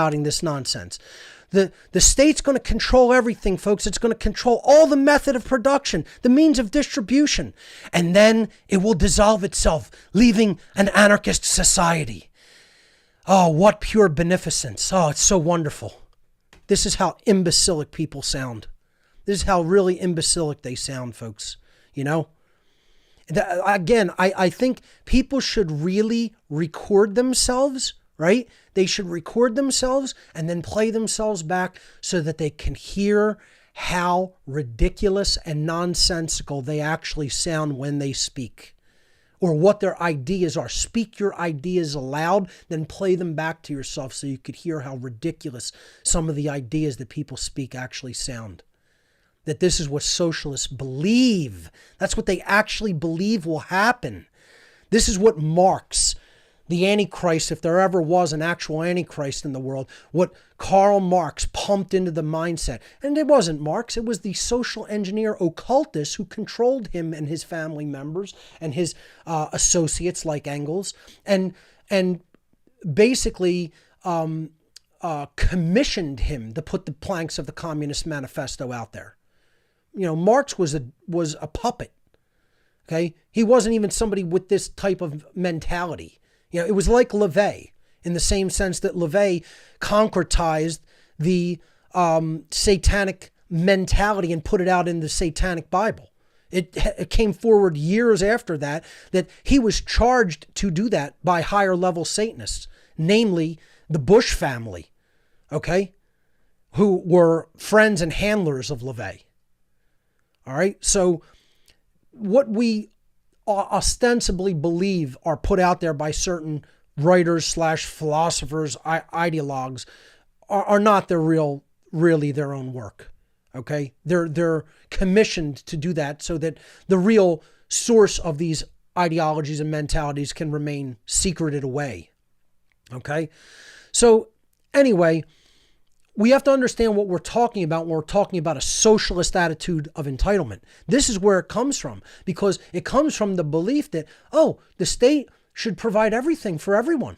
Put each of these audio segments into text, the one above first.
this nonsense. The state's going to control everything, folks. It's going to control all the method of production, the means of distribution. And then it will dissolve itself, leaving an anarchist society. Oh, what pure beneficence. Oh, it's so wonderful. This is how imbecilic people sound. This is how really imbecilic they sound, folks. You know? Again, I think people should really record themselves, right? They should record themselves and then play themselves back so that they can hear how ridiculous and nonsensical they actually sound when they speak, or what their ideas are. Speak your ideas aloud, then play them back to yourself so you could hear how ridiculous some of the ideas that people speak actually sound. That this is what socialists believe. That's what they actually believe will happen. This is what Marx, the Antichrist, if there ever was an actual Antichrist in the world, what Karl Marx pumped into the mindset. And it wasn't Marx, it was the social engineer occultists who controlled him and his family members and his associates like Engels, and basically commissioned him to put the planks of the Communist Manifesto out there. You know, Marx was a puppet. Okay, he wasn't even somebody with this type of mentality. You know, it was like La Vey, in the same sense that La Vey concretized the satanic mentality and put it out in the Satanic Bible. It came forward years after that he was charged to do that by higher level Satanists, namely the Bush family, okay, who were friends and handlers of La Vey. All right, so what we ostensibly believe are put out there by certain writers / philosophers, ideologues, are not really their own work. Okay, they're commissioned to do that so that the real source of these ideologies and mentalities can remain secreted away. Okay, so anyway, we have to understand what we're talking about when we're talking about a socialist attitude of entitlement. This is where it comes from, because it comes from the belief that, oh, the state should provide everything for everyone.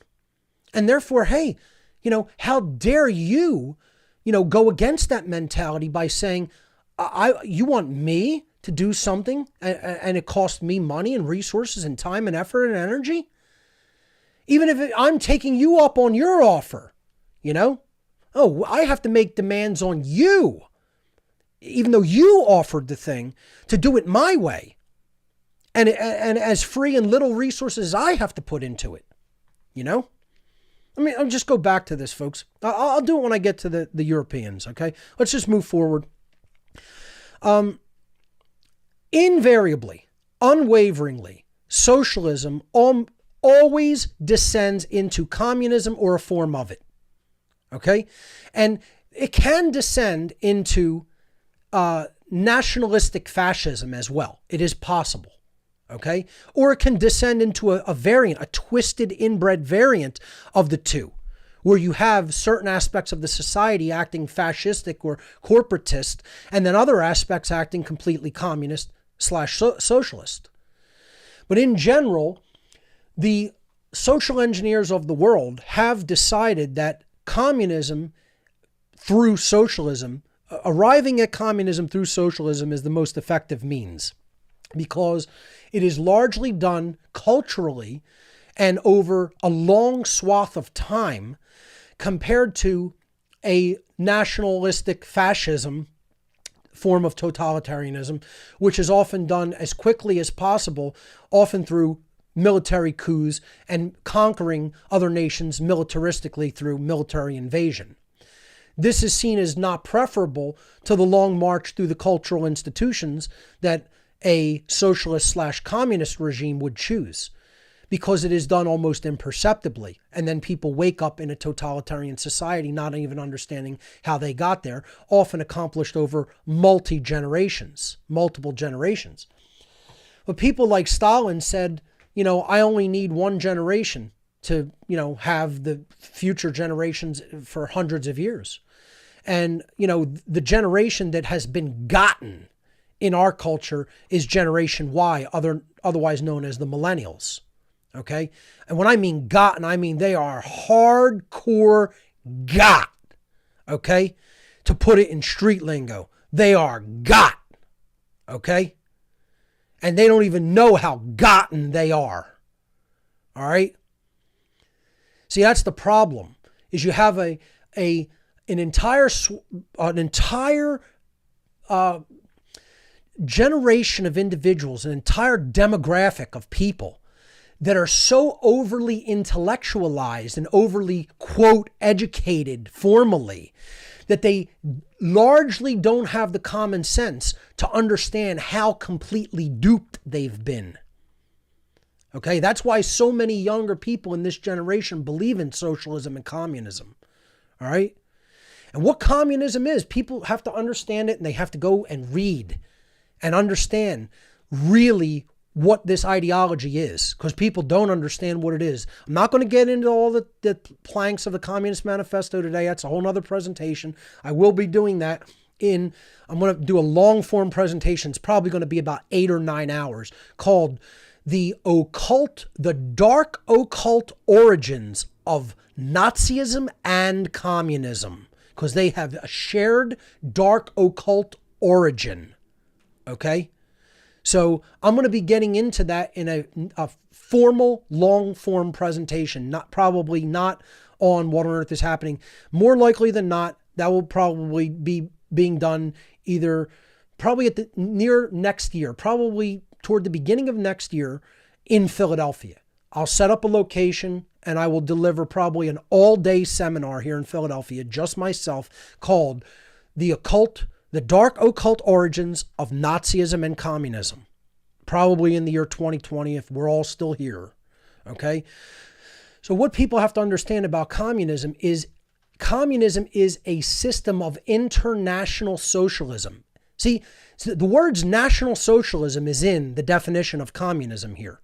And therefore, hey, you know, how dare you, go against that mentality by saying, you want me to do something and it costs me money and resources and time and effort and energy? Even if I'm taking you up on your offer, Oh, I have to make demands on you, even though you offered the thing, to do it my way. And as free and little resources as I have to put into it, I'll just go back to this, folks. I'll do it when I get to the Europeans, okay? Let's just move forward. Invariably, unwaveringly, socialism always descends into communism or a form of it. Okay, and it can descend into nationalistic fascism as well. It is possible. Okay, or it can descend into a variant, a twisted inbred variant of the two, where you have certain aspects of the society acting fascistic or corporatist, and then other aspects acting completely communist / socialist. But in general, the social engineers of the world have decided that communism through socialism, arriving at communism through socialism is the most effective means, because it is largely done culturally and over a long swath of time, compared to a nationalistic fascism form of totalitarianism, which is often done as quickly as possible, often through military coups and conquering other nations militaristically through military invasion. This is seen as not preferable to the long march through the cultural institutions that a socialist / communist regime would choose, because it is done almost imperceptibly. And then people wake up in a totalitarian society, not even understanding how they got there, often accomplished over multiple generations. But people like Stalin said, I only need one generation to, have the future generations for hundreds of years. And, the generation that has been gotten in our culture is Generation Y, otherwise known as the millennials. Okay. And when I mean gotten, I mean they are hardcore got. Okay? To put it in street lingo, they are got. Okay? And they don't even know how gotten they are. All right? See, that's the problem, is you have an entire generation of individuals, an entire demographic of people that are so overly intellectualized and overly, quote, educated formally, that they largely don't have the common sense to understand how completely duped they've been. Okay, that's why so many younger people in this generation believe in socialism and communism. All right? And what communism is, people have to understand it, and they have to go and read and understand really what this ideology is, because people don't understand what it is. I'm not going to get into all the planks of the Communist Manifesto today. That's a whole other presentation. I will be doing that I'm going to do a long form presentation. It's probably going to be about 8 or 9 hours, called the dark occult origins of Nazism and communism, because they have a shared dark occult origin. Okay? So I'm going to be getting into that in a formal, long-form presentation, probably not on What on Earth is Happening. More likely than not, that will probably be being done either probably near next year, probably toward the beginning of next year in Philadelphia. I'll set up a location and I will deliver probably an all-day seminar here in Philadelphia, just myself, called The Dark Occult Origins of Nazism and Communism. Probably in the year 2020, if we're all still here. Okay? So what people have to understand about communism is a system of international socialism. See, the words National Socialism is in the definition of communism here,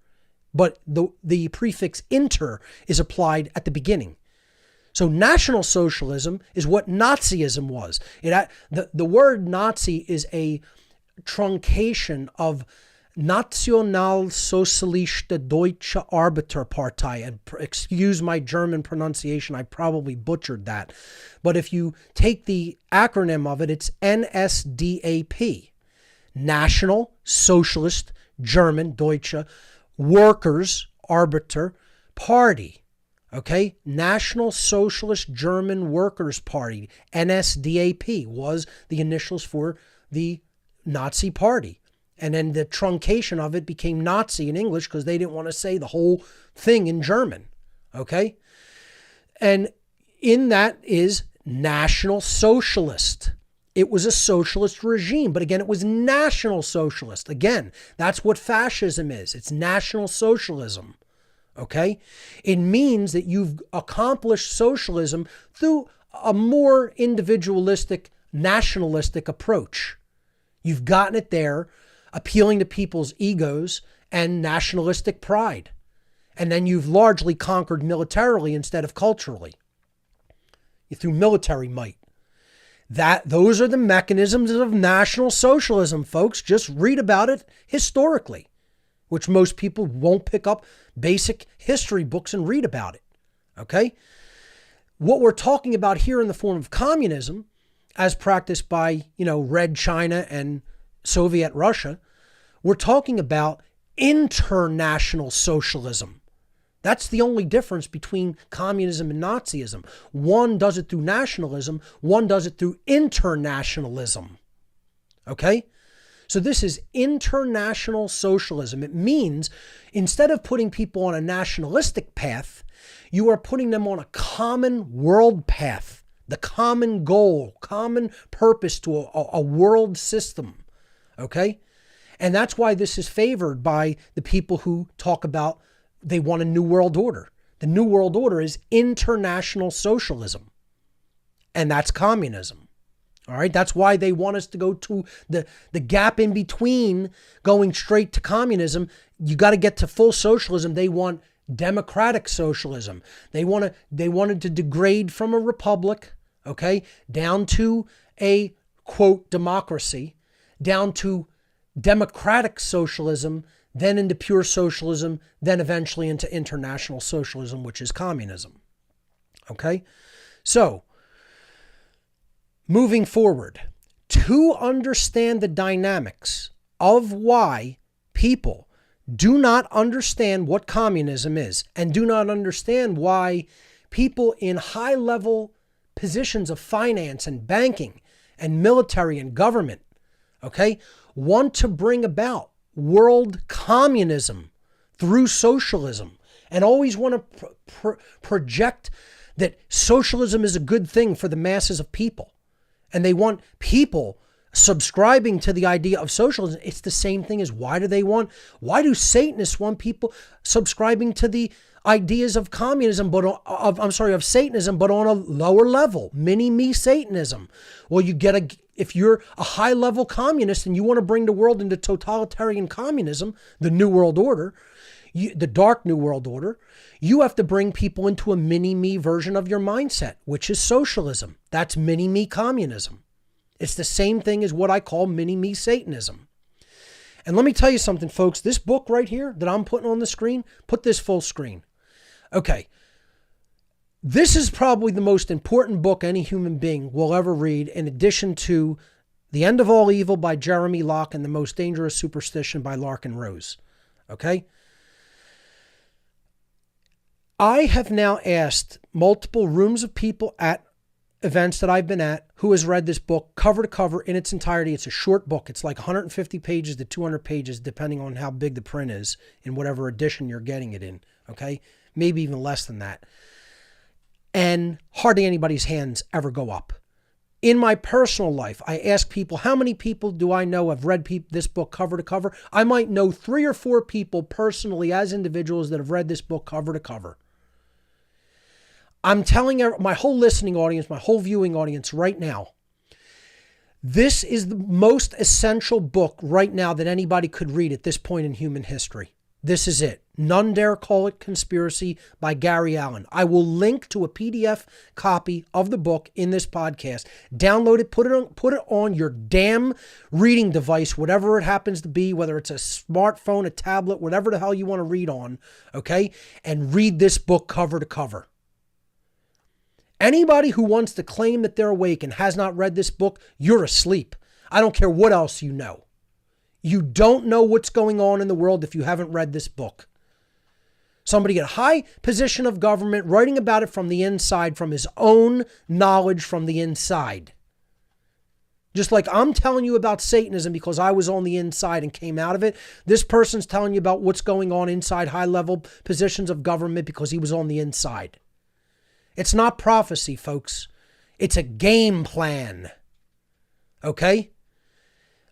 but the prefix inter is applied at the beginning. So National Socialism is what Nazism was. The word Nazi is a truncation of Nationalsozialistische Deutsche Arbeiterpartei. And excuse my German pronunciation, I probably butchered that. But if you take the acronym of it, it's NSDAP. National Socialist German Deutsche Workers Arbeiter Party. Okay? National Socialist German Workers' Party, NSDAP, was the initials for the Nazi Party. And then the truncation of it became Nazi in English because they didn't want to say the whole thing in German. Okay? And in that is National Socialist. It was a socialist regime, but again, it was National Socialist. Again, that's what fascism is. It's National Socialism. Okay? It means that you've accomplished socialism through a more individualistic, nationalistic approach. You've gotten it there, appealing to people's egos and nationalistic pride. And then you've largely conquered militarily instead of culturally. Through military might. Those are the mechanisms of National Socialism, folks. Just read about it historically, which most people won't pick up basic history books and read about it. Okay? What we're talking about here in the form of communism, as practiced by, Red China and Soviet Russia, we're talking about international socialism. That's the only difference between communism and Nazism. One does it through nationalism, one does it through internationalism. Okay? So this is international socialism. It means instead of putting people on a nationalistic path, you are putting them on a common world path, the common goal, common purpose to a world system. Okay? And that's why this is favored by the people who talk about they want a new world order. The new world order is international socialism. And that's communism. All right. That's why they want us to go to the gap in between going straight to communism. You got to get to full socialism. They want democratic socialism. They wanted to degrade from a republic, okay, down to a, quote, democracy, down to democratic socialism, then into pure socialism, then eventually into international socialism, which is communism. Okay? So, moving forward, to understand the dynamics of why people do not understand what communism is and do not understand why people in high-level positions of finance and banking and military and government, okay, want to bring about world communism through socialism and always want to project that socialism is a good thing for the masses of people. And they want people subscribing to the idea of socialism. It's the same thing as why do Satanists want people subscribing to the ideas of communism, of Satanism, but on a lower level, mini-me Satanism. Well, if you're a high-level communist and you want to bring the world into totalitarian communism, the New World Order, the dark New World Order, you have to bring people into a mini-me version of your mindset, which is socialism. That's mini-me communism. It's the same thing as what I call mini-me Satanism. And let me tell you something, folks. This book right here that I'm putting on the screen, put this full screen. Okay. This is probably the most important book any human being will ever read, in addition to The End of All Evil by Jeremy Locke and The Most Dangerous Superstition by Larkin Rose. Okay? I have now asked multiple rooms of people at events that I've been at who has read this book cover to cover in its entirety. It's a short book. It's like 150 pages to 200 pages, depending on how big the print is in whatever edition you're getting it in. Okay? Maybe even less than that. And hardly anybody's hands ever go up. In my personal life, I ask people, how many people do I know have read this book cover to cover? I might know 3 or 4 people personally as individuals that have read this book cover to cover. I'm telling my whole listening audience, my whole viewing audience right now, this is the most essential book right now that anybody could read at this point in human history. This is it. None Dare Call It Conspiracy by Gary Allen. I will link to a PDF copy of the book in this podcast. Download it, put it on your damn reading device, whatever it happens to be, whether it's a smartphone, a tablet, whatever the hell you want to read on, okay? And read this book cover to cover. Anybody who wants to claim that they're awake and has not read this book, you're asleep. I don't care what else you know. You don't know what's going on in the world if you haven't read this book. Somebody at a high position of government writing about it from the inside, from his own knowledge from the inside. Just like I'm telling you about Satanism because I was on the inside and came out of it, this person's telling you about what's going on inside high-level positions of government because he was on the inside. It's not prophecy, folks. It's a game plan. Okay?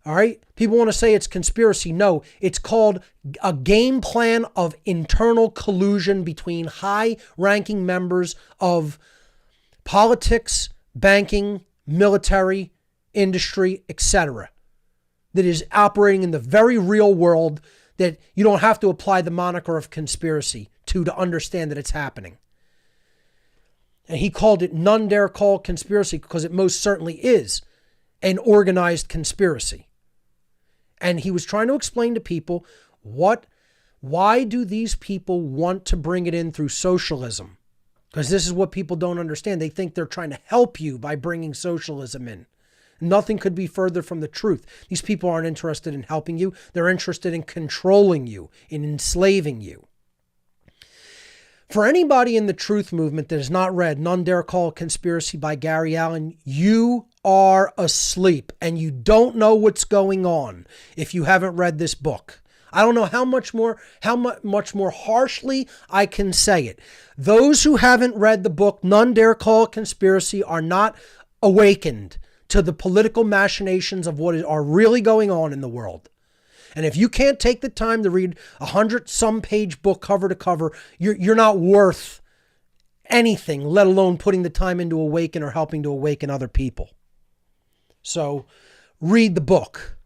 All right? People want to say it's conspiracy. No, it's called a game plan of internal collusion between high-ranking members of politics, banking, military, industry, etc. that is operating in the very real world that you don't have to apply the moniker of conspiracy to understand that it's happening. And he called it None Dare Call Conspiracy because it most certainly is an organized conspiracy. And he was trying to explain to people why do these people want to bring it in through socialism? Because this is what people don't understand. They think they're trying to help you by bringing socialism in. Nothing could be further from the truth. These people aren't interested in helping you. They're interested in controlling you, in enslaving you. For anybody in the truth movement that has not read None Dare Call Conspiracy by Gary Allen, you are asleep and you don't know what's going on if you haven't read this book. I don't know how much more harshly I can say it. Those who haven't read the book None Dare Call Conspiracy are not awakened to the political machinations of what are really going on in the world. And if you can't take the time to read 100-some page book cover to cover, you're not worth anything, let alone putting the time into awaken or helping to awaken other people. So read the book.